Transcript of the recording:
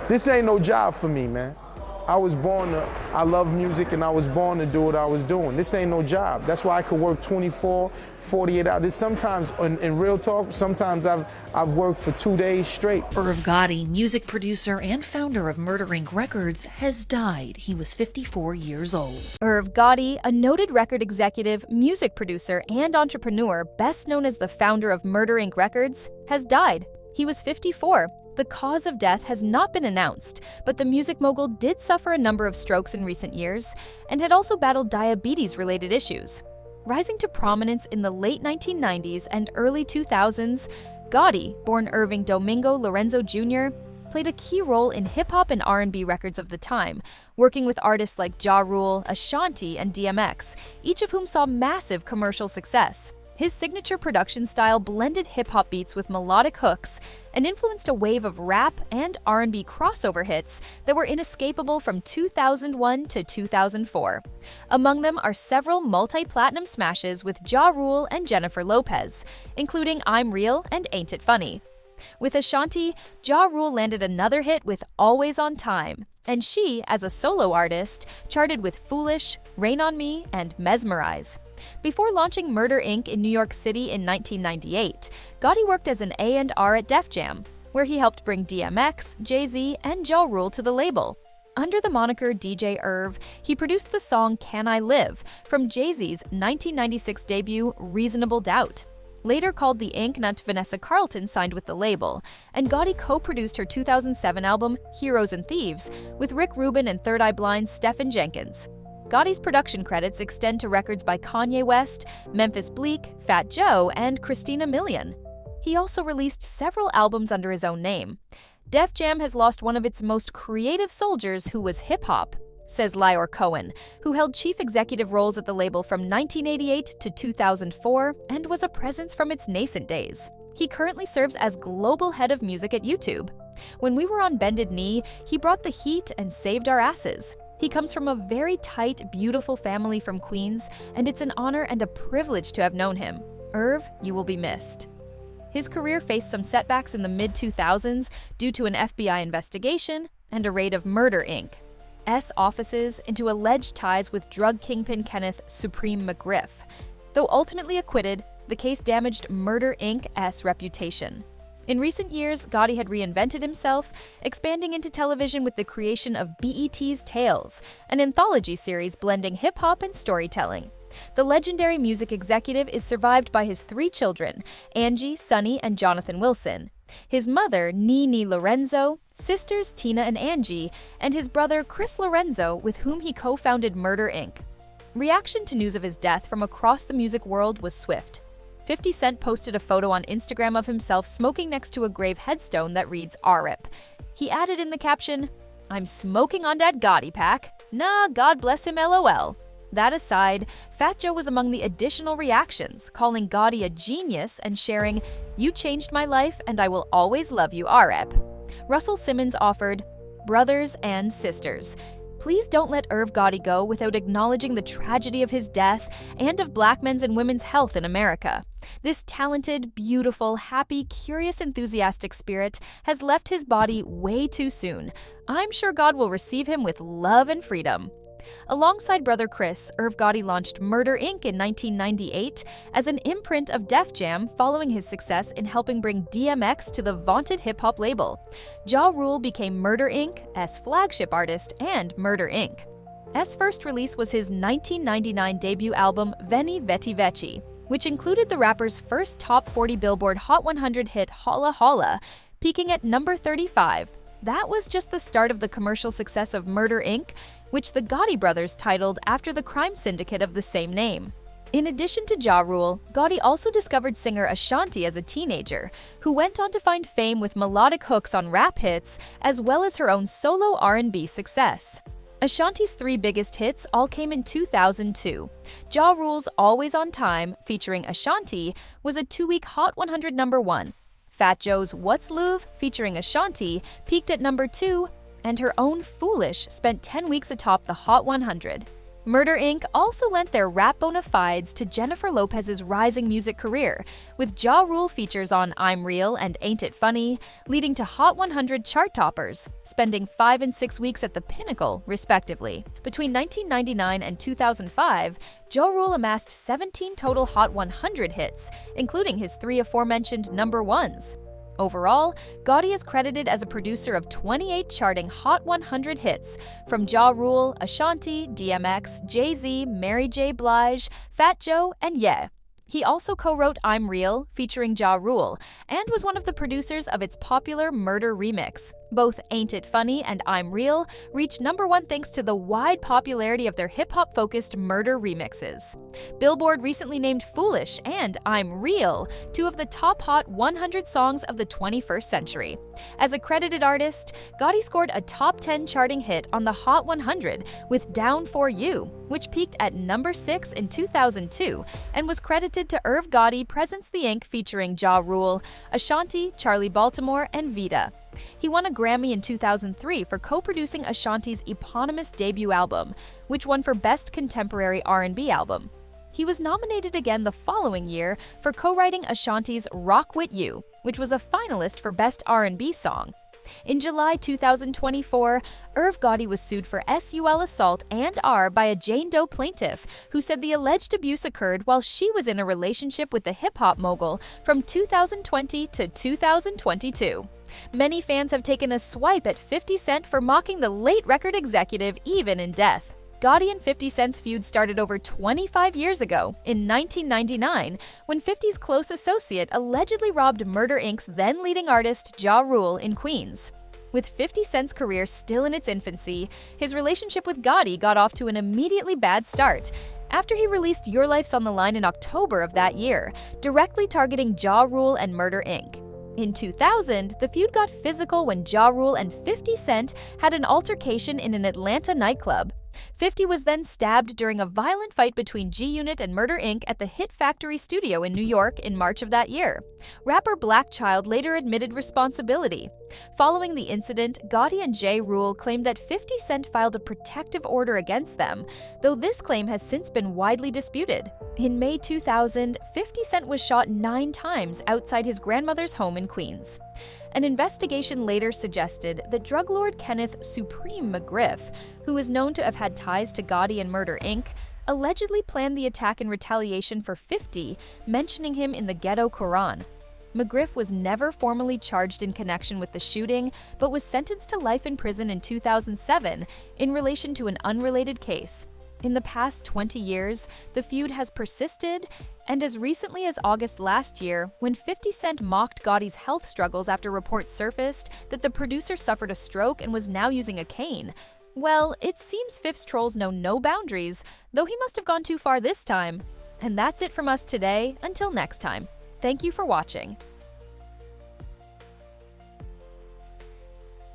This ain't no job for me, man. I love music and I was born to do what I was doing. This ain't no job. That's why I could work 24, 48 hours. Sometimes, in real talk, sometimes I've worked for 2 days straight. Irv Gotti, music producer and founder of Murder Inc. Records, has died. He was 54 years old. Irv Gotti, a noted record executive, music producer, and entrepreneur, best known as the founder of Murder Inc. Records, has died. He was 54. The cause of death has not been announced, but the music mogul did suffer a number of strokes in recent years and had also battled diabetes-related issues. Rising to prominence in the late 1990s and early 2000s, Gotti, born Irving Domingo Lorenzo Jr., played a key role in hip-hop and R&B records of the time, working with artists like Ja Rule, Ashanti, and DMX, each of whom saw massive commercial success. His signature production style blended hip-hop beats with melodic hooks and influenced a wave of rap and R&B crossover hits that were inescapable from 2001 to 2004. Among them are several multi-platinum smashes with Ja Rule and Jennifer Lopez, including I'm Real and Ain't It Funny. With Ashanti, Ja Rule landed another hit with Always on Time, and she, as a solo artist, charted with Foolish, Rain on Me, and Mesmerize. Before launching Murder Inc. in New York City in 1998, Gotti worked as an A&R at Def Jam, where he helped bring DMX, Jay-Z, and Ja Rule to the label. Under the moniker DJ Irv, he produced the song Can I Live from Jay-Z's 1996 debut Reasonable Doubt. Later called the Inc. nut Vanessa Carlton signed with the label, and Gotti co-produced her 2007 album Heroes and Thieves with Rick Rubin and Third Eye Blind's Stephen Jenkins. Gotti's production credits extend to records by Kanye West, Memphis Bleek, Fat Joe, and Christina Milian. He also released several albums under his own name. Def Jam has lost one of its most creative soldiers who was hip-hop, says Lior Cohen, who held chief executive roles at the label from 1988 to 2004 and was a presence from its nascent days. He currently serves as global head of music at YouTube. When we were on bended knee, he brought the heat and saved our asses. He comes from a very tight, beautiful family from Queens, and it's an honor and a privilege to have known him. Irv, you will be missed. His career faced some setbacks in the mid-2000s due to an FBI investigation and a raid of Murder Inc.'s offices into alleged ties with drug kingpin Kenneth Supreme McGriff. Though ultimately acquitted, the case damaged Murder Inc.'s reputation. In recent years, Gotti had reinvented himself, expanding into television with the creation of BET's Tales, an anthology series blending hip-hop and storytelling. The legendary music executive is survived by his 3 children, Angie, Sonny, and Jonathan Wilson, his mother, Nene Lorenzo, sisters Tina and Angie, and his brother Chris Lorenzo, with whom he co-founded Murder Inc. Reaction to news of his death from across the music world was swift. 50 Cent posted a photo on Instagram of himself smoking next to a grave headstone that reads RIP. He added in the caption, "I'm smoking on dat Gotti pack. Nah, God bless him, LOL." That aside, Fat Joe was among the additional reactions, calling Gotti a genius and sharing, "You changed my life and I will always love you, RIP." Russell Simmons offered, "Brothers and sisters, please don't let Irv Gotti go without acknowledging the tragedy of his death and of Black men's and women's health in America. This talented, beautiful, happy, curious, enthusiastic spirit has left his body way too soon. I'm sure God will receive him with love and freedom." Alongside brother Chris, Irv Gotti launched Murder Inc. in 1998 as an imprint of Def Jam following his success in helping bring DMX to the vaunted hip-hop label. Ja Rule became Murder Inc.'s flagship artist and Murder Inc.'s first release was his 1999 debut album Veni Veti Veci, which included the rapper's first top 40 Billboard Hot 100 hit Holla Holla, peaking at number 35. That was just the start of the commercial success of Murder Inc., which the Gotti brothers titled after the crime syndicate of the same name. In addition to Ja Rule, Gotti also discovered singer Ashanti as a teenager, who went on to find fame with melodic hooks on rap hits, as well as her own solo R&B success. Ashanti's 3 biggest hits all came in 2002. Ja Rule's Always on Time, featuring Ashanti, was a 2-week Hot 100 #1. Fat Joe's What's Luv, featuring Ashanti, peaked at number 2, and her own Foolish spent 10 weeks atop the Hot 100. Murder Inc. also lent their rap bona fides to Jennifer Lopez's rising music career, with Ja Rule features on I'm Real and Ain't It Funny, leading to Hot 100 chart toppers, spending 5 and 6 weeks at the pinnacle, respectively. Between 1999 and 2005, Ja Rule amassed 17 total Hot 100 hits, including his 3 aforementioned number ones. Overall, Gotti is credited as a producer of 28 charting Hot 100 hits from Ja Rule, Ashanti, DMX, Jay-Z, Mary J. Blige, Fat Joe, and Ye. He also co-wrote I'm Real, featuring Ja Rule, and was one of the producers of its popular Murder remix. Both Ain't It Funny and I'm Real reached number 1 thanks to the wide popularity of their hip-hop-focused Murder remixes. Billboard recently named Foolish and I'm Real 2 of the top Hot 100 songs of the 21st century. As a credited artist, Gotti scored a top 10 charting hit on the Hot 100 with Down For You, which peaked at number 6 in 2002 and was credited to Irv Gotti Presents the Ink featuring Ja Rule, Ashanti, Charlie Baltimore, and Vita. He won a Grammy in 2003 for co-producing Ashanti's eponymous debut album, which won for Best Contemporary R&B Album. He was nominated again the following year for co-writing Ashanti's Rock With You, which was a finalist for Best R&B Song. In July 2024, Irv Gotti was sued for SUL assault and R by a Jane Doe plaintiff who said the alleged abuse occurred while she was in a relationship with the hip-hop mogul from 2020 to 2022. Many fans have taken a swipe at 50 Cent for mocking the late record executive even in death. Gotti and 50 Cent's feud started over 25 years ago, in 1999, when 50's close associate allegedly robbed Murder Inc.'s then leading artist Ja Rule in Queens. With 50 Cent's career still in its infancy, his relationship with Gotti got off to an immediately bad start after he released Your Life's on the Line in October of that year, directly targeting Ja Rule and Murder Inc. In 2000, the feud got physical when Ja Rule and 50 Cent had an altercation in an Atlanta nightclub. 50 was then stabbed during a violent fight between G-Unit and Murder Inc. at the Hit Factory studio in New York in March of that year. Rapper Black Child later admitted responsibility. Following the incident, Gotti and Ja Rule claimed that 50 Cent filed a protective order against them, though this claim has since been widely disputed. In May 2000, 50 Cent was shot 9 times outside his grandmother's home in Queens. An investigation later suggested that drug lord Kenneth Supreme McGriff, who is known to have had ties to Gotti and Murder Inc., allegedly planned the attack in retaliation for 50, mentioning him in the Ghetto Quran. McGriff was never formally charged in connection with the shooting, but was sentenced to life in prison in 2007 in relation to an unrelated case. In the past 20 years, the feud has persisted, and as recently as August last year, when 50 Cent mocked Gotti's health struggles after reports surfaced that the producer suffered a stroke and was now using a cane, well, it seems Fifth's trolls know no boundaries, though he must have gone too far this time. And that's it from us today. Until next time. Thank you for watching.